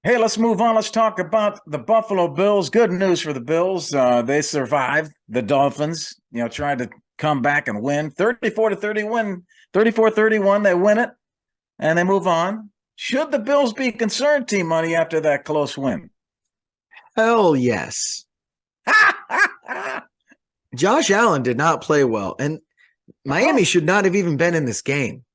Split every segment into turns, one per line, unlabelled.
Hey, let's move on. Let's talk about the Buffalo Bills. Good news for the Bills. They survived the Dolphins, tried to come back and win 34 to 30 win, 34-31. They win it and they move on. Should the Bills be concerned, Team Money, after that close win?
Hell yes. Josh Allen did not play well, and Miami should not have even been in this game.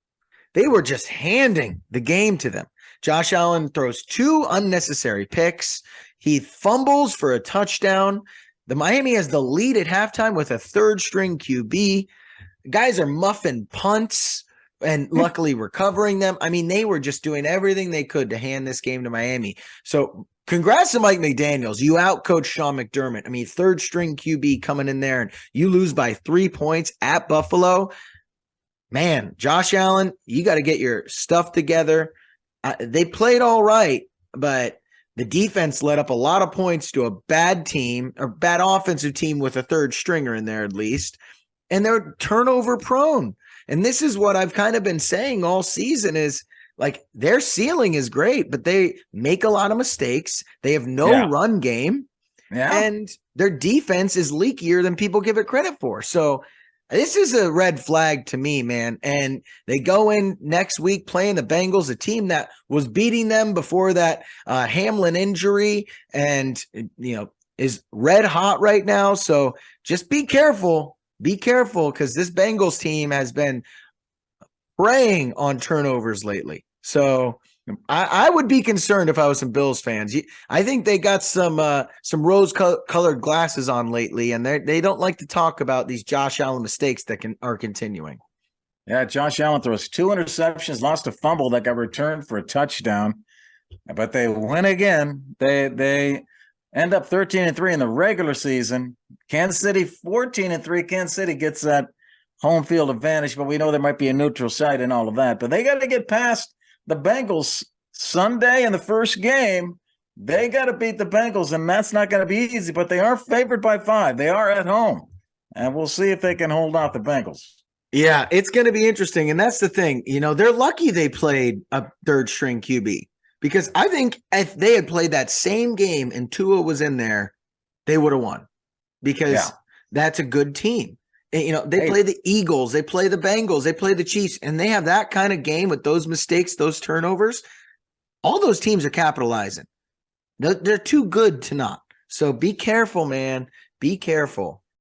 They were just handing the game to them. Josh Allen throws two unnecessary picks. He fumbles for a touchdown. The Miami has the lead at halftime with a third string QB. Guys are muffing punts and luckily recovering them. I mean, they were just doing everything they could to hand this game to Miami. So congrats to Mike McDaniels. You outcoached Sean McDermott. I mean, third string QB coming in there and you lose by 3 points at Buffalo. Man, Josh Allen, you got to get your stuff together. They played all right, but the defense let up a lot of points to a bad team, or bad offensive team with a third stringer in there at least, and they're turnover prone. And this is what I've kind of been saying all season is like their ceiling is great, but they make a lot of mistakes. They have no run game, and their defense is leakier than people give it credit for. So this is a red flag to me, man. And they go in next week playing the Bengals, a team that was beating them before that Hamlin injury and, is red hot right now. So just be careful. Be careful because this Bengals team has been preying on turnovers lately. So I would be concerned if I was some Bills fans. I think they got some rose-colored glasses on lately, and they don't like to talk about these Josh Allen mistakes that are continuing.
Yeah, Josh Allen throws 2 interceptions, lost a fumble that got returned for a touchdown, but they win again. They end up 13-3 in the regular season. Kansas City 14-3. Kansas City gets that home field advantage, but we know there might be a neutral site and all of that. But they got to get past the Bengals Sunday in the first game. They got to beat the Bengals, and that's not going to be easy, but they are favored by 5. They are at home, and we'll see if they can hold off the Bengals.
Yeah, it's going to be interesting, and that's the thing. They're lucky they played a third-string QB because I think if they had played that same game and Tua was in there, they would have won because that's a good team. They play the Eagles, they play the Bengals, they play the Chiefs, and they have that kind of game with those mistakes, those turnovers. All those teams are capitalizing. They're too good to not. So be careful, man. Be careful.